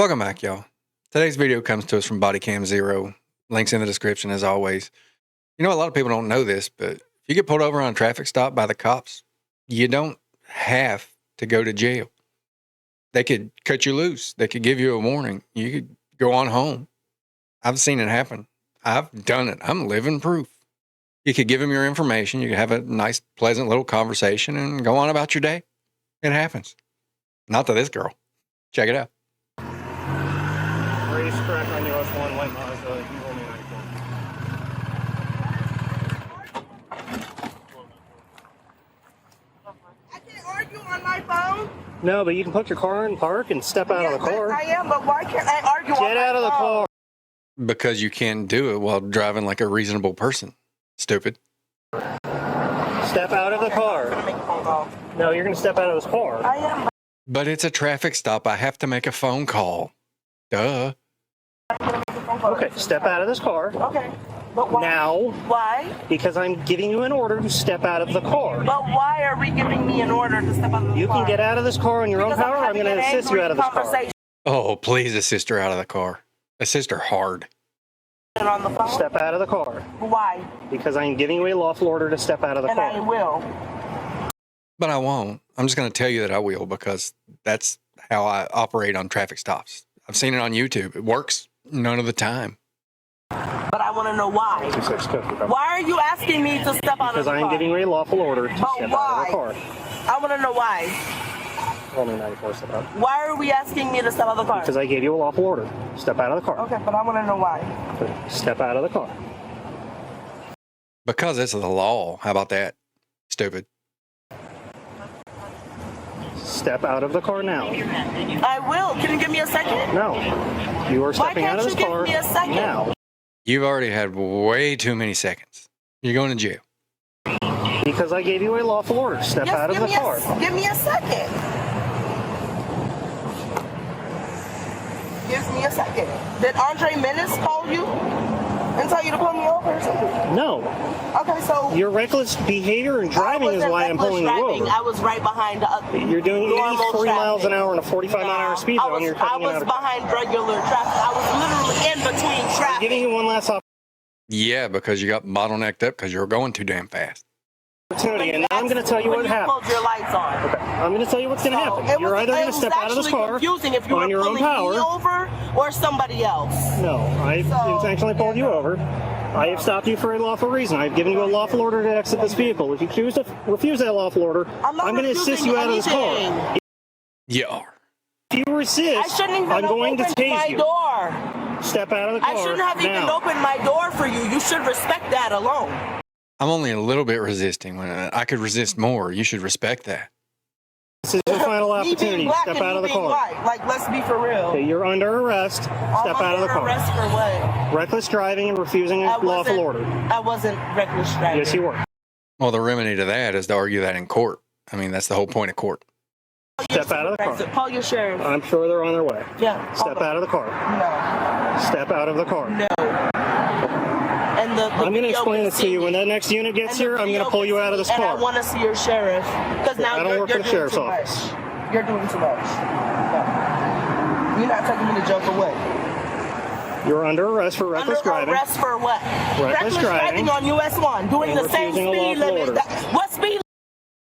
Welcome back, y'all. Today's video comes to us from Bodycam 0. Links in the description as always. You know, a lot of people don't know this, but if you get pulled over on a traffic stop by the cops, you don't have to go to jail. They could cut you loose. They could give you a warning. You could go on home. I've seen it happen. I've done it. I'm living proof. You could give them your information. You could have a nice, pleasant little conversation and go on about your day. It happens. Not to this girl. Check it out. Racetrack on US 1, white Mazda, you owe me 94. I can't argue on my phone. No, but you can put your car in park and step out of the car. I am, but why can't I argue on my phone? Get out of the car. Because you can't do it while driving like a reasonable person. Stupid. Step out of the car. I'm gonna make a phone call. No, you're going to step out of this car. I am. But it's a traffic stop. I have to make a phone call. Duh. I'm gonna make a phone call. Okay, step out of this car. Okay. But why? Now. Why? Because I'm giving you an order to step out of the car. But why are we giving me an order to step out of the You car? can get out of this car on your own power, or I'm going to assist you out of this car. Oh, please assist her out of the car. Assist her hard. On the phone? Step out of the car. Why? Because I'm giving you a lawful order to step out of the And car. I will. But I won't. I'm just going to tell you that I will because that's how I operate on traffic stops. I've seen it on YouTube. It works none of the time. But I want to know why. 26 code. Why are you asking me to step out of the car? Because I'm giving you a lawful order to But step why? out of the car. I want to know why. Only 94, step out. Why are we asking me to step out of the car? Because I gave you a lawful order. Step out of the car. Okay, but I want to know why. Step out of the car. Because it's the law. How about that? Stupid. Step out of the car now. I will. Can you give me a second? No. You are stepping out of this car Why can't you give me a second? now. You've already had way too many seconds. You're going to jail. Because I gave you a lawful order. Step out of the car. Give me a second. Give me a second. Did Andre Menace call you and tell you to pull me over or something? No. Okay, so Your reckless behavior and driving is why I'm pulling you over. I was right behind the You're doing normal 83 miles an traffic. hour in a 45-mile-an-hour speed zone. You're I cutting it was out of behind regular traffic. I was literally in between I'm traffic. giving you one last Yeah, because you got bottlenecked up because you were going too damn fast. opportunity, and now I'm going to tell you what happened. Close your lights on. Okay. I'm going to tell you what's going to happen. It You're was- either going it to was step out of this actually car confusing if you on were your own pulling power. me over or somebody else. No, I intentionally pulled you over. I have stopped you for a lawful reason. I've given you a lawful order to exit this vehicle. If you choose to refuse that lawful order, I'm going to assist you out of this car. You are. If you I resist, shouldn't even I'm have going to opened tase my you. door. Step out of the car I shouldn't have even now. opened my door for you. You should respect that alone. I'm only a little bit resisting. When I could resist more. You should respect that. This is your final Me being opportunity. black Step and out you of the being car. white. Like, let's be for real. Okay, you're under arrest. Step out of the car. Arrest for what? Reckless driving and refusing a lawful order. I wasn't reckless driving. Yes, you were. Well, the remedy to that is to argue that in court. I mean, that's the whole point of court. Step out of the car. Call your sheriff. I'm sure they're on their way. Yeah. Step out of the car. No. Step out of the car. No. And I'm going to explain this to you. When that next unit gets here, I'm going to pull you out of this And I car. want to see your sheriff. Because now I don't work for the doing sheriff's too office. much. You're doing too much. No. You're not taking me to jail for what? You're under arrest for reckless driving. Arrest for what? Reckless driving on US 1. Doing and the same refusing a speed lawful limit. order. What speed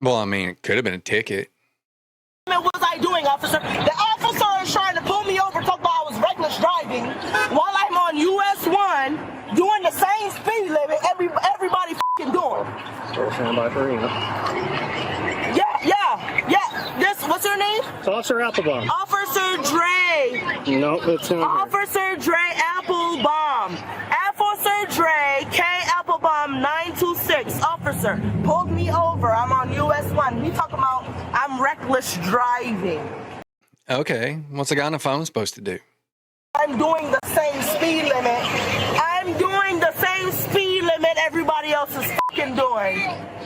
Well, I mean, it could have been a ticket. limit was I doing, officer? The officer is trying to pull me over, talk about I was reckless driving, while I'm on US 1 doing the same speed limit everybody f***ing doing. Stand by for Rena. Yeah. This, what's your name? It's Officer Applebaum. Officer Dre. No, that's not her. Officer Dre Applebaum. Officer Dre K Applebaum 926. Officer, pulled me over. I'm on US 1. We talking about I'm reckless driving. Okay, what's a guy on the phone supposed to do? I'm doing the same speed limit. I'm doing the same speed limit everybody else is fucking doing.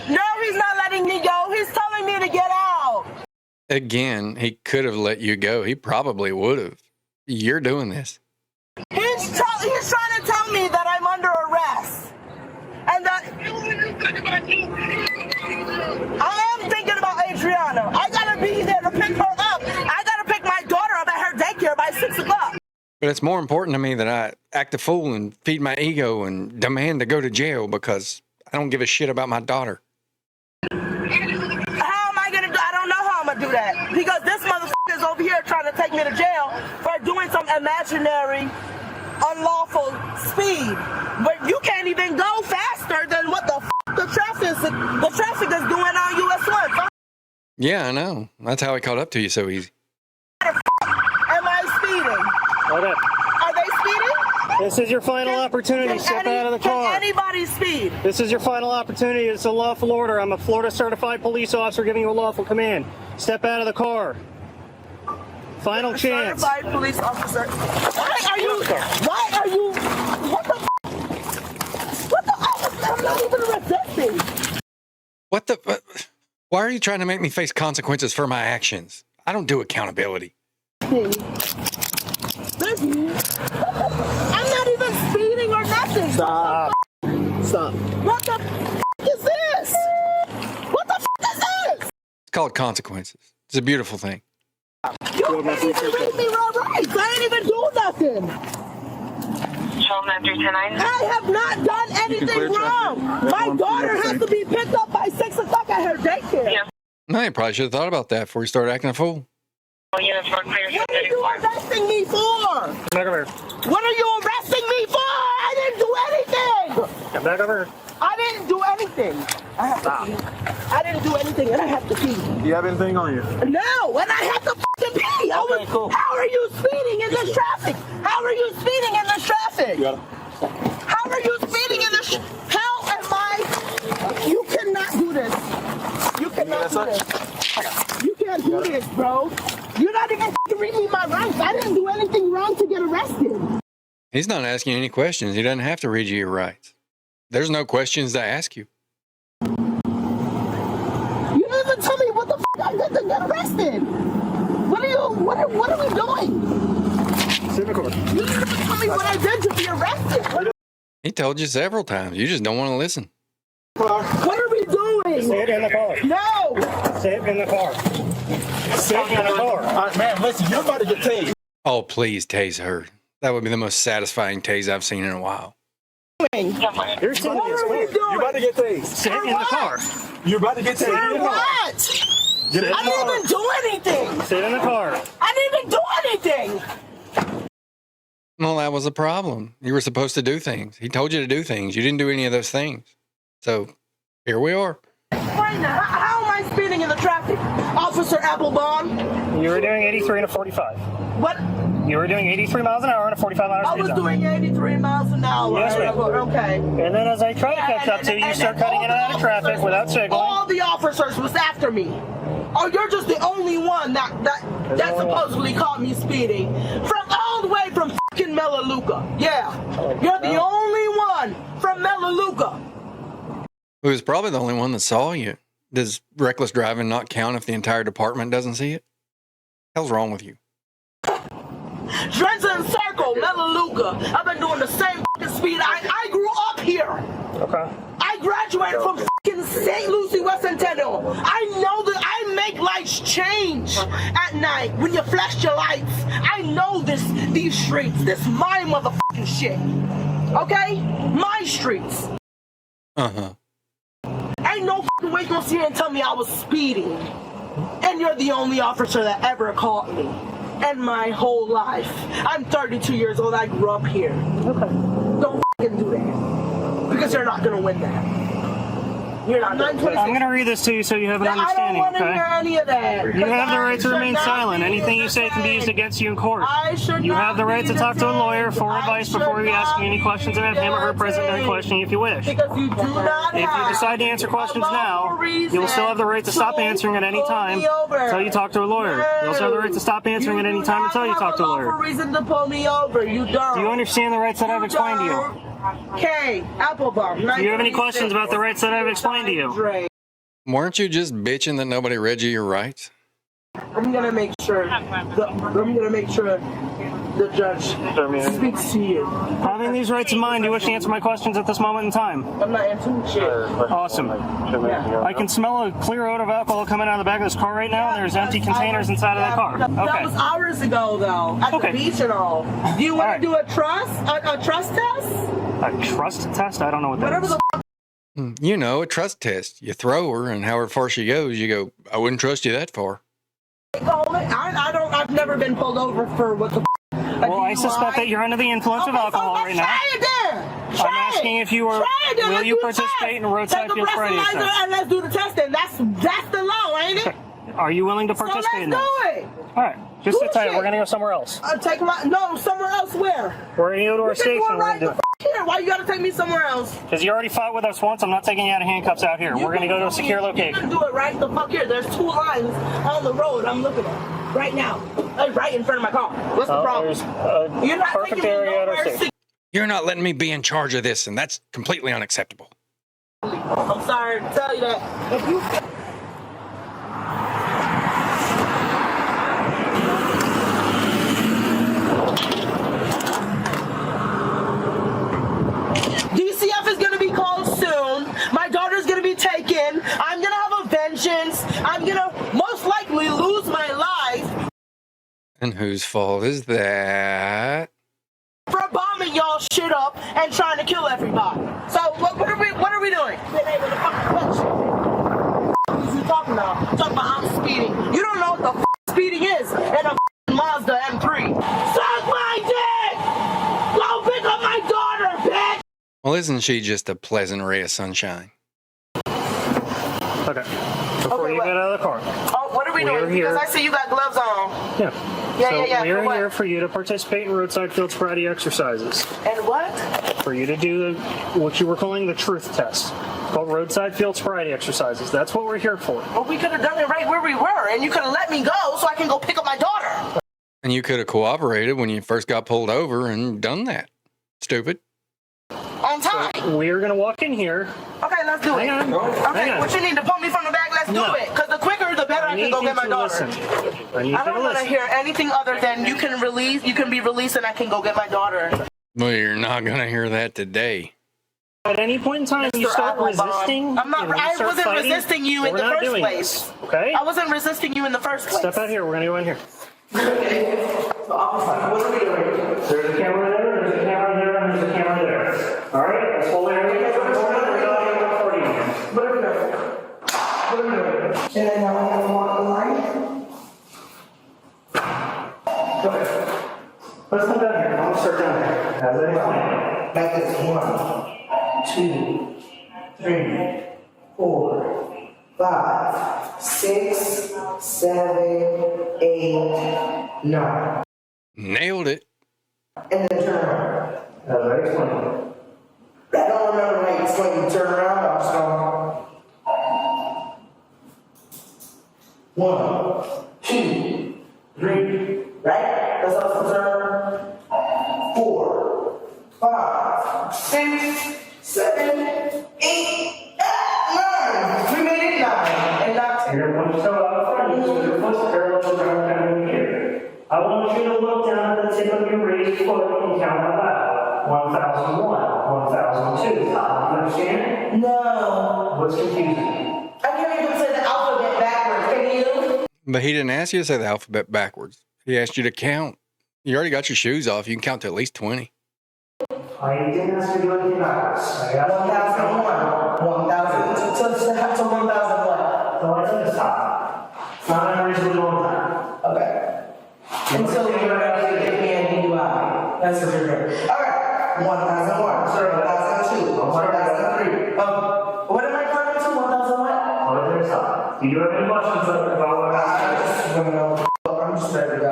No, he's not letting me go. He's telling me to get out. Again, he could have let you go. He probably would have. You're doing this. He's trying to tell me that I'm under arrest. And that I am thinking about Adriana. I gotta be there to pick her up. I gotta pick my daughter up at her daycare by 6 o'clock. But it's more important to me that I act a fool and feed my ego and demand to go to jail because I don't give a shit about my daughter. How am I gonna do? I don't know how I'm gonna do that because this motherfucker is over here trying to take me to jail for doing some imaginary, unlawful speed. But you can't even go faster than what the traffic is doing on US 1. Yeah, I know. That's how I caught up to you so easy. Am I speeding? Okay. Are they speeding? This is your final opportunity. Step out of the car. Can anybody speed? This is your final opportunity. It's a lawful order. I'm a Florida certified police officer giving you a lawful command. Step out of the car. Final chance. Certified police officer. What are you? What the officer? I'm not even resisting. What the? Why are you trying to make me face consequences for my actions? I don't do accountability. I'm not even speeding or nothing. Stop. What the is this? What the is this? It's called consequences. It's a beautiful thing. You can't even read me right. I ain't even do nothing. I have not done anything wrong. My daughter has to be picked up by 6 o'clock at her daycare. Yeah. No, you probably should have thought about that before you started acting a fool. What are you arresting me for? Come back over here. What are you arresting me for? I didn't do anything. Come back over here. I didn't do anything. I have to pee. I didn't do anything, and I have to pee. Do you have anything on you? No, and I have to fucking pee. Okay, cool. How are you speeding in this traffic? How are you speeding in this traffic? How are you speeding in this? How am I? You cannot do this. You cannot do this. You can't do this, bro. You're not even reading me my rights. I didn't do anything wrong to get arrested. He's not asking you any questions. He doesn't have to read you your rights. There's no questions to ask you. You didn't even tell me what the fuck I did to get arrested. What are we doing? Sit in the car. You didn't even tell me what I did to be arrested. He told you several times. You just don't want to listen. What are we doing? Sit in the car. No. Sit in the car. Sit in the car. All right, man, listen, you're about to get tased. Oh, please tase her. That would be the most satisfying tase I've seen in a while. You're sitting What are we doing? You're about to get tased. Sit in the car. You're about to get tased. For what? Get in the I didn't car. even do anything. Sit in the car. I didn't even do anything. Well, that was a problem. You were supposed to do things. He told you to do things. You didn't do any of those things. So here we are. Right now, how am I speeding in the traffic? Officer Applebaum. You were doing 83 and a 45. What? You were doing 83 miles an hour and a 45 mile I speed was zone. doing 83 miles an hour. Yes, ma'am. Okay. And then as I try to catch up to you, you start cutting in and out of traffic without signaling. All the officers was after me. Oh, you're just the only one that supposedly caught me speeding from all the way from fucking Melaleuca. Yeah, you're the only one from Melaleuca. Who was probably the only one that saw you. Does reckless driving not count if the entire department doesn't see it? Hell's wrong with you? Drenton Circle, Melaleuca. I've been doing the same fucking speed. I grew up here. Okay. I graduated from fucking St. Lucie, West Centennial. I know that I make lights change at night when you flash your lights. I know these streets. This my motherfucking shit. Okay? My streets. Uh-huh. Ain't no fucking way you gonna sit here and tell me I was speeding. And you're the only officer that ever caught me. And my whole life. I'm 32 years old. I grew up here. Okay. Don't fucking do that. Because you're not gonna win that. You're not gonna win. I'm going to read this to you so you have an understanding, I don't want to hear any of that. You have the right to remain silent. Anything you say can be used against you in court. You have the right to talk to a lawyer for advice before we ask you any questions and have him or her present during questioning if you wish. Because you do not If you decide to answer questions now, you will still have the right to stop answering at any time until you talk to a lawyer. You also have the right to stop answering at any time until you talk to a lawyer. Reason to pull me over. You don't. Do you understand the rights that I've explained to you? Okay, Applebaum. Do you have any questions about the rights that I've explained to you? Weren't you just bitching that nobody read you your rights? I'm gonna make sure. I'm gonna make sure the judge speaks to you. Having these rights in mind, do you wish to answer my questions at this moment in time? I'm not answering shit. Awesome. I can smell a clear odor of alcohol coming out of the back of this car right now, and there's empty containers inside of that car. That was hours ago, though, at the beach and all. Do you want to do a trust test? A trust test? I don't know what that Whatever is. the You know, a trust test. You throw her, and however far she goes, you go, I wouldn't trust you that far. I've never been pulled over for what the Well, I suspect that you're under the influence of alcohol right now. Try it then. I'm asking if you are, will you participate in roadside field sobriety test? And let's do the testing. That's the law, ain't it? Are you willing to participate in that? that? Let's do it. All right, just sit tight. We're gonna go somewhere else. Somewhere else where? We're gonna go to our station. We're gonna do it. Here. Why you gotta take me somewhere else? Because you already fought with us once. I'm not taking you out of handcuffs out here. We're gonna go to a secure location. You can do it right the fuck here. There's 2 lines on the road I'm looking at right now, right in front of my car. What's the problem? There's You're not perfect taking me area at our nowhere. station. You're not letting me be in charge of this, and that's completely unacceptable. I'm sorry to tell you that. If you DCF is going to be called soon. My daughter's going to be taken. I'm going to have a vengeance. I'm going to most likely lose my life. And whose fault is that? For bombing y'all shit up and trying to kill everybody. So what are we doing? Been able to fucking punch. What are you talking about? Talking about I'm speeding. You don't know what the speeding is in a Mazda M3. Suck my dick! Go pick up my daughter, bitch! Well, isn't she just a pleasant ray of sunshine? Okay. Before you get out of the car. Oh, what are we doing? Because I see you got gloves on. Yeah. Yeah. We're here for you to participate in roadside field sobriety exercises. And what? For you to do what you were calling the truth test. It's called roadside field sobriety exercises. That's what we're here for. Well, we could have done it right where we were, and you could have let me go so I can go pick up my daughter. And you could have cooperated when you first got pulled over and done that. Stupid. On time. So we're going to walk in here. Okay, let's do it. Hang on. Okay, what you need to pull me from the back, let's do it. Because the quicker, the better I can go get my daughter. I don't want to hear anything other than you can be released and I can go get my daughter. Well, you're not going to hear that today. At any point in time, you start resisting. I wasn't resisting you in the first place. Okay? I wasn't resisting you in the first place. Step out here. We're going to go in here. Okay. So, officer, what are we doing? There's a camera there, there's a camera there, and there's a camera there. All right? This whole area is recorded. We're not recording you. What are we doing? What are we doing? And then now I have to walk the line? Go ahead. Let's come down here. I'll start down here. As I explained. That is 1, 2, 3, 4, 5, 6, 7, 8, 9. Nailed it. And then turn around. As I explained. I don't remember how you explained you turn around, I'm just going. 1, 2, 3, right? That's how it's turn. 4, 5, 6, 7, 8, 9. We made it 9 and not 10. You're going to show up front. So your foot's parallel to the ground down here. I want you to look down at the tip of your raised foot and count out loud. 1001, 1002. Do you understand? No. What's confusing? I can't even say the alphabet backwards. Can you? But he didn't ask you to say the alphabet backwards. He asked you to count. You already got your shoes off. You can count to at least 20. I didn't ask you to do anything backwards. I asked 1001. 1000. So 1000 what? the lights on the top. It's not an unreasonably long time. Okay. Until you're ready to get me a DUI. That's what you're doing. Alright. 1001. Sorry, 1002. 1003. What am I calling to? 1000 what? Lights on the top. Do you have any questions about what happened? I just want to know. I'm just ready to go.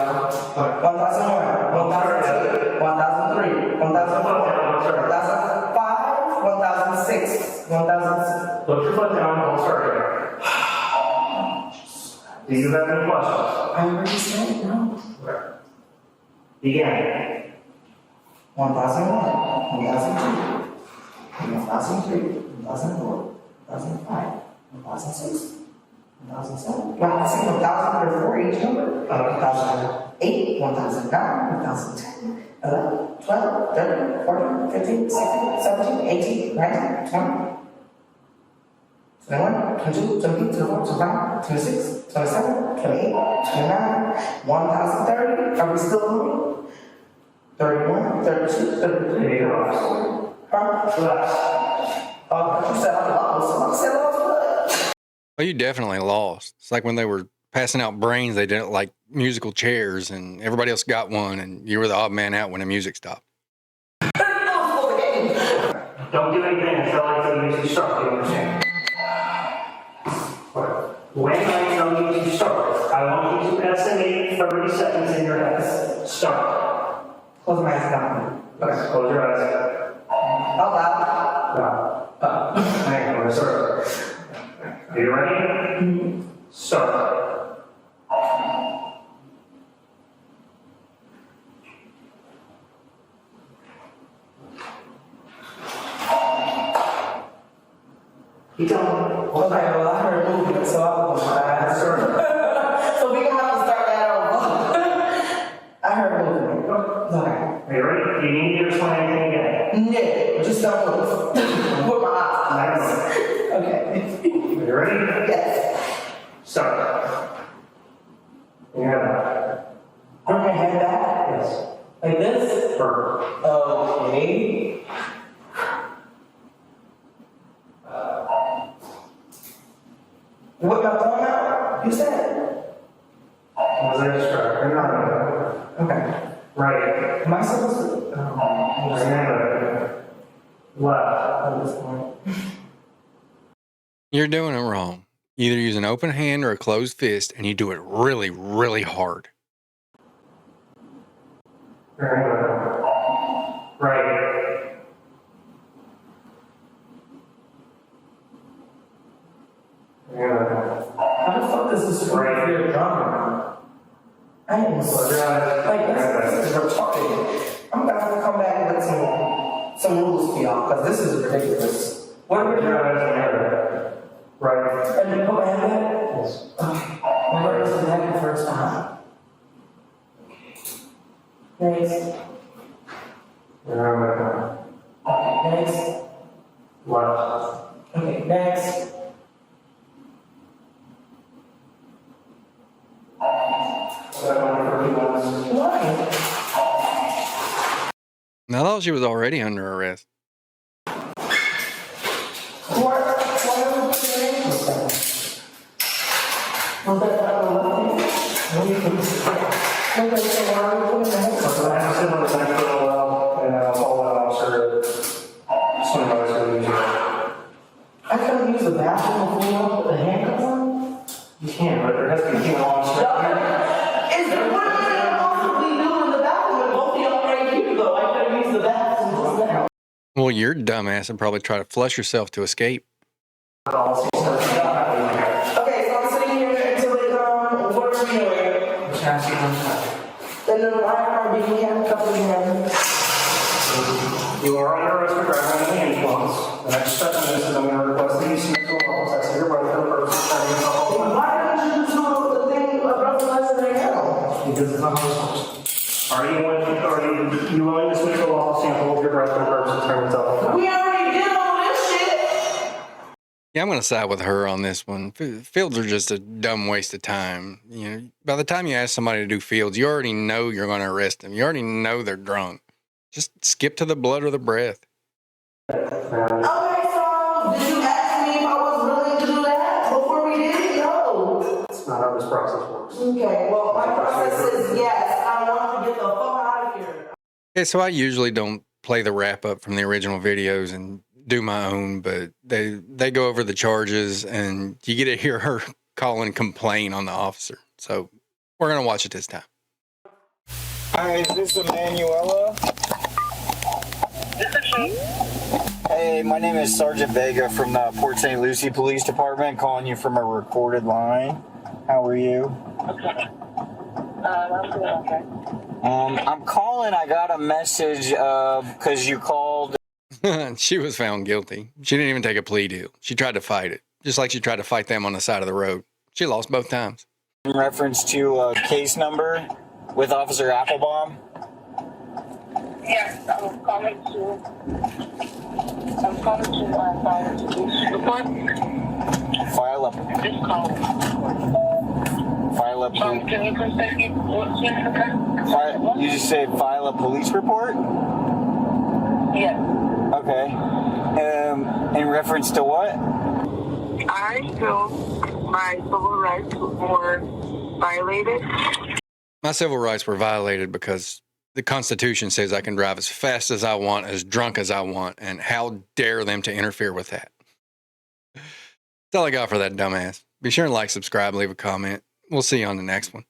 1001. 1002. 1003. 1004. 1005. 1006. 1007. Put your foot down and we'll start here. Do you have any questions? I already said no. Begin. 1001, 1002, 1003, 1004, 1005, 1006, 1007. Well, I see 1000 before each number. 1000. 1008, 1009, 1010, 11, 12, 13, 14, 15, 16, 17, 18, 19, 20. 21, 22, 23, 24, 25, 26, 27, 28, 29, 1030. Are we still moving? 31, 32, 33. There you go. Relax. Oh, you said I lost. Somebody said I lost what? Well, you definitely lost. It's like when they were passing out brains, they didn't like musical chairs, and everybody else got one, and you were the odd man out when the music stopped. Don't do anything until I tell you to start, you understand? When I tell you to start, I want you to estimate 30 seconds in your head. Start. Close my eyes down. Okay, close your eyes. Out loud. Hang on, start. Are you ready? Start. Keep going. Okay, well, I heard movement, so I'll close my eyes. So we're gonna have to start that over. I heard movement. Okay. Are you ready? Do you need me to explain anything again? No, just don't move. With my eyes. Okay. Are you ready? Yes. Start. Yeah. Bring my head back. Yes. Like this? Perfect. Okay. What my thumb out? You said? Was I distracted? No. Okay. Right. Am I supposed to? Oh, Remember. Left. at this point. You're doing it wrong. You either use an open hand or a closed fist, and you do it really, really hard. Remember. Right. Remember. How the fuck does this work for your drummer? I am so like this is retarded. I'm gonna have to come back with some rules for y'all because this is ridiculous. What are we doing? Right. And you put my hand back? Yes. Okay. Well, where is the back the first time? Next. Remember. Next. Left. Okay, next. Why? Now, I thought she was already under arrest. Why are we putting your name with that? Was that not the left hand? What do you think? Okay, so why are we putting your name with So I have to sit on the back for a while, and I'll call that officer. Someone else will use it. I couldn't use the bathroom before I put the handcuffs on? You can, but there has to be a human officer here. Is there what am I possibly doing in the bathroom with both of y'all right here though? I couldn't use the bathroom just now. Well, your dumbass would probably try to flush yourself to escape. Policy starts happening. Okay, so I'm sitting here until they come. What are we doing? And then why are we being handcuffed again? You are under arrest for driving under the influence. The next step in this is I'm going to request that you submit to a level test of your breath for the purpose of turning yourself over. Why didn't you do the thing about the lesson right now? Because it's not how it's supposed to. Are you willing to switch to a level sample of your breath for the purpose of turning yourself over? We already did all this shit. Yeah, I'm going to side with her on this one. Fields are just a dumb waste of time. You know, by the time you ask somebody to do fields, you already know you're going to arrest them. You already know they're drunk. Just skip to the blood or the breath. Okay, so did you ask me if I was willing to do that before we did it? No. That's not how this process works. Okay, well, my process is yes. I want to get the fuck out of here. Okay, so I usually don't play the wrap up from the original videos and do my own, but they go over the charges and you get to hear her call and complain on the officer. So we're going to watch it this time. Hi, is this Emanuela? This is she. Hey, my name is Sergeant Vega from the Port St. Lucie Police Department, calling you from a recorded line. How are you? Okay. I'm doing okay. I'm calling. I got a message because you called. She was found guilty. She didn't even take a plea deal. She tried to fight it, just like she tried to fight them on the side of the road. She lost both times. In reference to a case number. With Officer Applebaum? Yes, I'm calling to file a police report. File a Just call. Can you please take it? You just said file a police report? Yes. Okay. In reference to what? I feel my civil rights were violated. My civil rights were violated because the Constitution says I can drive as fast as I want, as drunk as I want, and how dare them to interfere with that? That's all I got for that dumbass. Be sure and like, subscribe, leave a comment. We'll see you on the next one.